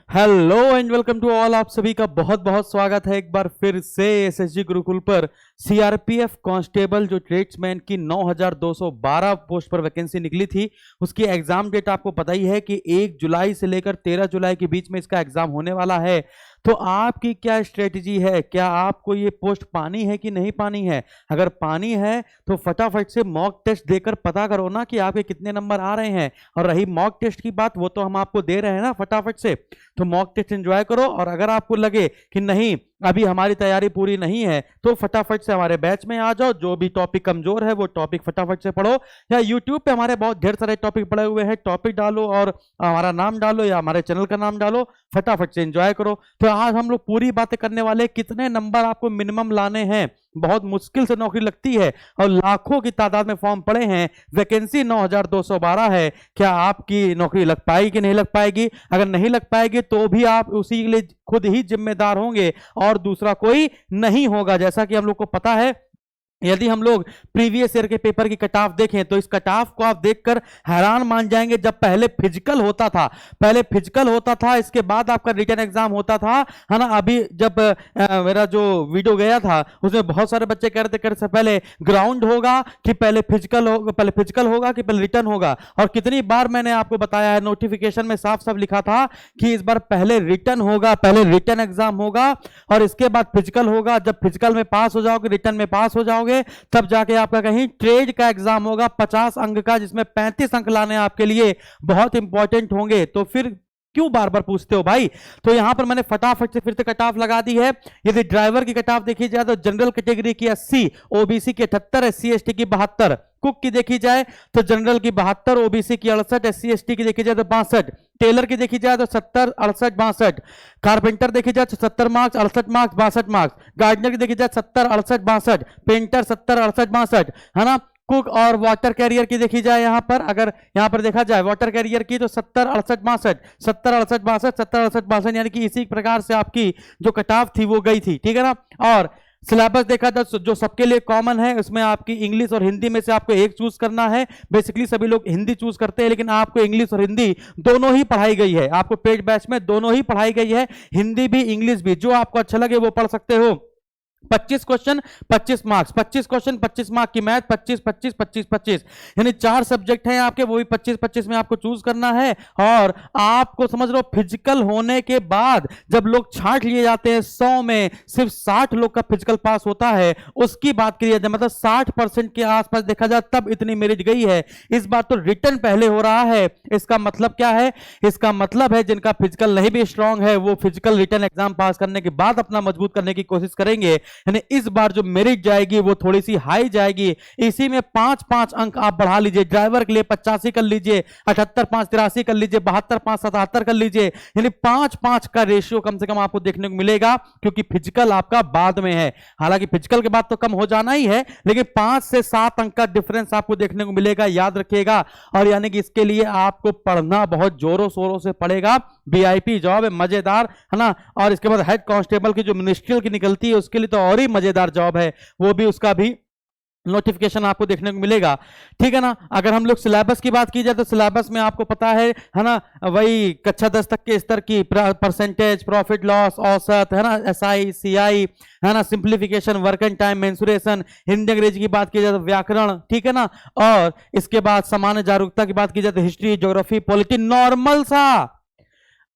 Hello and welcome to all. आप सभी का बहुत बहुत स्वागत है एक बार फिर से एसएसजी गुरुकुल पर। सीआरपीएफ कांस्टेबल जो ट्रेड्समैन की 9212 पोस्ट पर वैकेंसी निकली थी, उसकी एग्जाम डेट आपको पता ही है कि 1 जुलाई से लेकर 13 जुलाई के बीच में इसका एग्जाम होने वाला है। तो आपकी क्या स्ट्रेटजी है? क्या आपको ये पोस्ट पानी है कि नहीं पानी है? अगर पानी है तो फटाफट से मॉक टेस्ट देकर पता करो ना कि आपके कितने नंबर आ रहे हैं। और रही मॉक टेस्ट की बात, वो तो हम आपको दे रहे हैं ना फटाफट से, तो मॉक टेस्ट एंजॉय करो। और अगर आपको लगे कि नहीं अभी हमारी तैयारी पूरी नहीं है तो फटाफट से हमारे बैच में आ जाओ। जो भी टॉपिक कमजोर है वो टॉपिक फटाफट से पढ़ो, या यूट्यूब पे हमारे बहुत ढेर सारे टॉपिक पड़े हुए हैं, टॉपिक डालो और हमारा नाम डालो या हमारे चैनल का नाम डालो, फटाफट से एंजॉय करो। तो आज हम लोग पूरी बातें करने वाले, कितने नंबर आपको मिनिमम लाने हैं। बहुत मुश्किल से नौकरी लगती है और लाखों की तादाद में फॉर्म पड़े हैं, वैकेंसी 9212 है। क्या आपकी नौकरी लग पाएगी कि नहीं लग पाएगी? अगर नहीं लग पाएगी तो भी आप उसी के लिए खुद ही जिम्मेदार होंगे और दूसरा कोई नहीं होगा। जैसा कि हम लोग को पता है, यदि हम लोग प्रीवियस ईयर के पेपर की कट ऑफ देखें तो इस कट ऑफ को आप देखकर हैरान मान जाएंगे। जब पहले फिजिकल होता था, इसके बाद आपका रिटन एग्जाम होता था, है ना। अभी जब मेरा जो वीडियो गया था उसमें बहुत सारे बच्चे कह रहे थे पहले ग्राउंड होगा कि पहले फिजिकल होगा कि पहले रिटन होगा। और कितनी बार मैंने आपको बताया है, नोटिफिकेशन में साफ साफ लिखा था कि इस बार पहले रिटन होगा, पहले रिटन एग्जाम होगा और इसके बाद फिजिकल होगा। जब फिजिकल में पास हो जाओगे, रिटन में पास हो जाओगे, तब जाके आपका कहीं ट्रेड का एग्जाम होगा 50 अंक का, जिसमें 35 अंक लाने आपके लिए बहुत इंपॉर्टेंट होंगे। तो फिर क्यों बार बार पूछते हो भाई? तो यहां पर मैंने फटाफट से फिर से कट ऑफ लगा दी है। यदि ड्राइवर की कट ऑफ देखी जाए तो जनरल कैटेगरी की 80, ओबीसी की 78, एससी एसटी की 72, कुक की देखी जाए तो जनरल की 72, ओबीसी की 68, एससी एसटी की देखी जाए तो 62, टेलर की देखी जाए तो 70, 68, 62, कारपेंटर देखी जाए तो 70 मार्क्स, 68 मार्क्स, 62 मार्क्स, गार्डनर की देखी जाए 70, 68, 62, पेंटर 70, 68, 62, है ना। कुक और वाटर कैरियर की देखी जाए, यहां पर अगर यहां पर देखा जाए वाटर कैरियर की तो 70, 68, 62, 70, 68, 62, 70, 68, 62, यानी कि इसी प्रकार से आपकी जो कट ऑफ थी वो गई थी, ठीक है ना। और सिलेबस देखा जाए जो सबके लिए कॉमन है, उसमें आपकी इंग्लिश और हिंदी में से आपको एक चूज करना है। बेसिकली सभी लोग हिंदी चूज करते हैं, लेकिन आपको इंग्लिश और हिंदी दोनों ही पढ़ाई गई है। आपको पेड बैच में दोनों ही पढ़ाई गई है, हिंदी भी इंग्लिश भी। जो आपको अच्छा लगे वो पढ़ सकते हो। 25 क्वेश्चन 25 मार्क्स, 25 क्वेश्चन 25 मार्क्स की मैथ, 25 25 25 25, यानी 4 सब्जेक्ट हैं आपके, वो भी 25 25 में आपको चूज करना है। और आपको समझ लो फिजिकल होने के बाद जब लोग छांट लिए जाते हैं 100 में सिर्फ 60 लोग का फिजिकल पास होता है, उसकी बात की जाए मतलब 60% के आसपास देखा जाए तब इतनी मेरिट गई है। इस बार तो रिटर्न पहले हो रहा है। इसका मतलब क्या है? इसका मतलब है जिनका फिजिकल नहीं भी स्ट्रांग है वो फिजिकल रिटर्न एग्जाम पास करने के बाद अपना मजबूत करने की कोशिश करेंगे। यानी इस बार जो मेरिट जाएगी वो थोड़ी सी हाई जाएगी। इसी में 5-5 अंक आप बढ़ा लीजिए। ड्राइवर के लिए 85 कर लीजिए, 78 5 83 कर लीजिए, 72 5 77 कर लीजिए, यानी 5-5 का रेशियो कम से कम आपको देखने को मिलेगा, क्योंकि फिजिकल आपका बाद में है। हालांकि फिजिकल के बाद तो कम हो जाना ही है, लेकिन 5 से 7 अंक का डिफरेंस आपको देखने को मिलेगा, याद रखिएगा। और यानी कि इसके लिए आपको पढ़ना बहुत जोरों शोरों से पड़ेगा। वीआईपी जॉब है, मजेदार, है ना। और इसके बाद हेड कांस्टेबल की जो मिनिस्ट्रियल की निकलती है उसके लिए तो और ही मजेदार जॉब है, वो भी उसका भी नोटिफिकेशन आपको देखने को मिलेगा, ठीक है ना। अगर हम लोग सिलेबस की बात की जाए तो सिलेबस में आपको पता है ना, वही कक्षा 10 तक के स्तर की परसेंटेज, प्रॉफिट लॉस, औसत, है ना, एसआई सीआई, है ना, simplification, work and time, mensuration, Hindi अंग्रेजी की बात की जाए तो व्याकरण, ठीक है ना। और इसके बाद सामान्य जागरूकता की बात की जाए तो हिस्ट्री, ज्योग्राफी, पॉलिटी, नॉर्मल सा।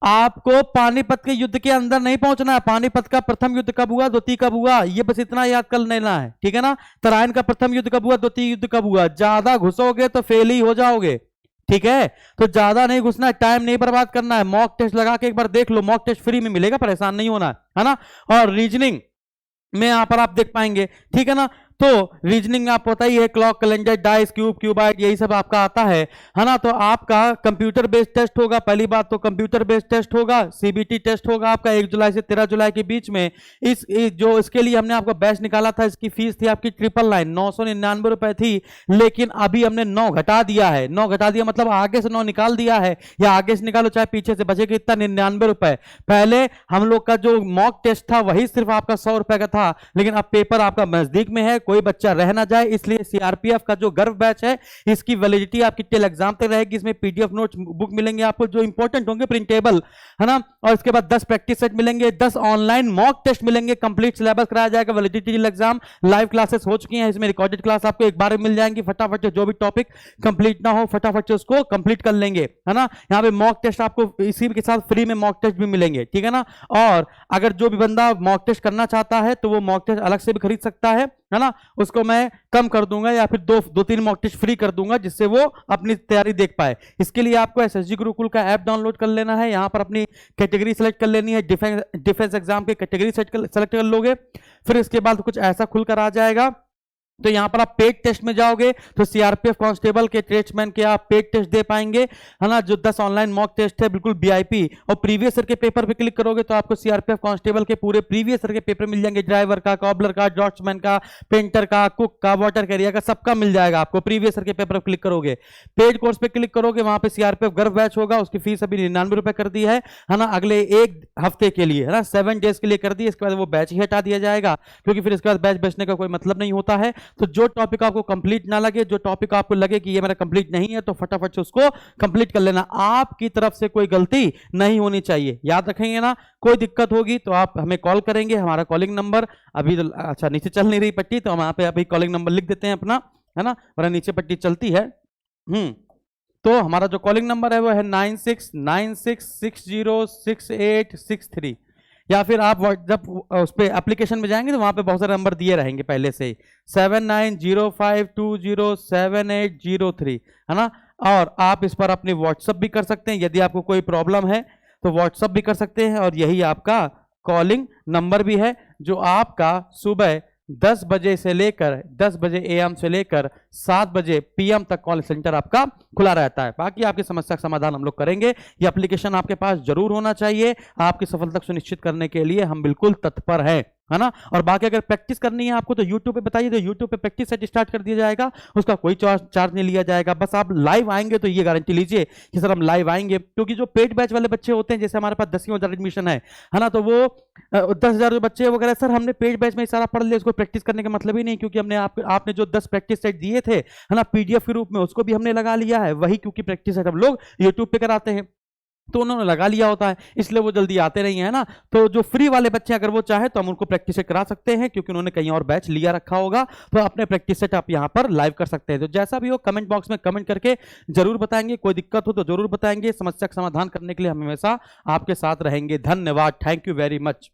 आपको पानीपत के युद्ध के अंदर नहीं पहुंचना है। पानीपत का प्रथम युद्ध कब हुआ, द्वितीय कब हुआ, ये बस इतना याद कर लेना है, ठीक है ना। तराइन का प्रथम युद्ध कब हुआ, द्वितीय युद्ध कब हुआ। ज्यादा घुसोगे तो फेल ही हो जाओगे, ठीक है। तो ज्यादा नहीं घुसना है, टाइम नहीं बर्बाद करना है। मॉक टेस्ट लगा के एक बार देख लो, मॉक टेस्ट फ्री में मिलेगा, परेशान नहीं होना है ना। और रीजनिंग में यहां पर आप देख पाएंगे, ठीक है ना। तो रीजनिंग में आपको पता ही है, clock, calendar, dice, cube, qubit, यही सब आपका आता है ना। तो आपका कंप्यूटर बेस्ड टेस्ट होगा। पहली बात तो कंप्यूटर बेस्ड टेस्ट होगा, सीबीटी टेस्ट होगा आपका 1 जुलाई से 13 जुलाई के बीच में। जो इसके लिए हमने आपको बैच निकाला था, इसकी फीस थी आपकी 999 999 रुपए थी, लेकिन अभी हमने 9 घटा दिया है। 9 घटा दिया मतलब आगे से 9 निकाल दिया है, या आगे से निकालो चाहे पीछे से, बचेगा इतना 99 रुपए। पहले हम लोग का जो मॉक टेस्ट था वही सिर्फ आपका 100 रुपए का था, लेकिन अब पेपर आपका नजदीक में है, कोई बच्चा रह ना जाए, इसलिए सीआरपीएफ का जो गर्व बैच है इसकी वैलिडिटी आपकी टिल एग्जाम तक रहेगी। इसमें पीडीएफ नोट्स बुक मिलेंगे आपको जो इंपॉर्टेंट होंगे प्रिंटेबल, है ना, और इसके बाद 10 प्रैक्टिस सेट मिलेंगे, 10 ऑनलाइन मॉक टेस्ट मिलेंगे, कंप्लीट सिलेबस कराया जाएगा, validity till exam, live classes हो चुकी हैं, इसमें रिकॉर्डेड क्लास आपको एक बार में मिल जाएंगी। फटाफट से जो भी टॉपिक कंप्लीट ना हो फटाफट से उसको कंप्लीट कर लेंगे, है ना। यहाँ पे मॉक टेस्ट आपको इसी के साथ फ्री में मॉक टेस्ट भी मिलेंगे, ठीक है ना। और अगर जो भी बंदा मॉक टेस्ट करना चाहता है तो वो मॉक टेस्ट अलग से भी खरीद सकता है ना, उसको मैं कम कर दूंगा या फिर दो तीन मॉक टेस्ट फ्री कर दूंगा जिससे वो अपनी तैयारी देख पाए। इसके लिए आपको एसएसजी गुरुकुल का ऐप डाउनलोड कर लेना है, यहां पर अपनी कैटेगरी सेलेक्ट कर लेनी है, डिफेंस एग्जाम की कैटेगरी सेलेक्ट कर लोगे, फिर इसके बाद कुछ ऐसा खुलकर आ जाएगा। तो यहां पर आप पेड टेस्ट में जाओगे तो सीआरपीएफ कांस्टेबल के ट्रेड्समैन के आप पेड टेस्ट दे पाएंगे, है ना, जो 10 ऑनलाइन मॉक टेस्ट है बिल्कुल वीआईपी। और प्रीवियस ईयर के पेपर पे क्लिक करोगे तो आपको सीआरपीएफ कांस्टेबल के पूरे प्रीवियस ईयर के पेपर मिल जाएंगे, ड्राइवर का, कॉबलर का, ड्रॉट्समैन का, पेंटर का, कुक का, वाटर कैरियर का, सबका मिल जाएगा आपको प्रीवियस ईयर के पेपर पर क्लिक करोगे। पेड कोर्स पे क्लिक करोगे वहां पे सीआरपीएफ गर्व बैच होगा, उसकी फीस अभी 99 रुपए कर दी है ना, अगले एक हफ्ते के लिए, है ना, 7 डेज के लिए कर दी। इसके बाद वो बैच ही हटा दिया जाएगा क्योंकि फिर इसके बाद बैच बेचने का कोई मतलब नहीं होता है। तो जो टॉपिक आपको कंप्लीट ना लगे, जो टॉपिक आपको लगे कि ये मेरा कंप्लीट नहीं है, तो फटाफट से उसको कंप्लीट कर लेना। आपकी तरफ से कोई गलती नहीं होनी चाहिए, याद रखेंगे ना। कोई दिक्कत होगी तो आप हमें कॉल करेंगे, हमारा कॉलिंग नंबर अभी अच्छा नीचे चल नहीं रही पट्टी, तो हम यहाँ पे अभी कॉलिंग नंबर लिख देते हैं अपना, है ना, वरना नीचे पट्टी चलती है। तो हमारा जो कॉलिंग नंबर है वो है 9696606863, या फिर आप जब उस पर एप्लीकेशन में जाएंगे तो वहां पे बहुत सारे नंबर दिए रहेंगे पहले से ही, 7905207803, है ना। और आप इस पर अपनी व्हाट्सअप भी कर सकते हैं, यदि आपको कोई प्रॉब्लम है तो व्हाट्सअप भी कर सकते हैं। और यही आपका कॉलिंग नंबर भी है जो आपका सुबह 10 बजे से लेकर 10 बजे एएम से लेकर 7 बजे पीएम तक कॉल सेंटर आपका खुला रहता है। बाकी आपकी समस्या का समाधान हम लोग करेंगे। ये एप्लीकेशन आपके पास जरूर होना चाहिए, आपकी सफलता सुनिश्चित करने के लिए हम बिल्कुल तत्पर हैं, है ना। और बाकी अगर प्रैक्टिस करनी है आपको तो यूट्यूब पे बताइए, तो यूट्यूब पे प्रैक्टिस सेट स्टार्ट कर दिया जाएगा, उसका कोई चार्ज नहीं लिया जाएगा। बस आप लाइव आएंगे तो ये गारंटी लीजिए कि सर हम लाइव आएंगे, क्योंकि जो पेड बैच वाले बच्चे होते हैं, जैसे हमारे पास 10,000 एडमिशन है ना, तो वो 10,000 जो बच्चे वो कह रहे हैं सर हमने पेड बैच में सारा पढ़ लिया, उसको प्रैक्टिस करने का मतलब ही नहीं, क्योंकि हमने आपने जो 10 प्रैक्टिस सेट दिए थे, है ना, पीडीएफ के रूप में, उसको भी हमने लगा लिया है वही, क्योंकि प्रैक्टिस सेट हम लोग यूट्यूब पे कराते हैं तो उन्होंने लगा लिया होता है, इसलिए वो जल्दी आते नहीं है ना। तो जो फ्री वाले बच्चे अगर वो चाहे तो हम उनको प्रैक्टिस सेट करा सकते हैं, क्योंकि उन्होंने कहीं और बैच लिया रखा होगा, तो अपने प्रैक्टिस सेट आप यहां पर लाइव कर सकते हैं। तो जैसा भी हो कमेंट बॉक्स में कमेंट करके जरूर बताएंगे, कोई दिक्कत हो तो जरूर बताएंगे, समस्या का समाधान करने के लिए हम हमेशा आपके साथ रहेंगे। धन्यवाद, थैंक यू वेरी मच।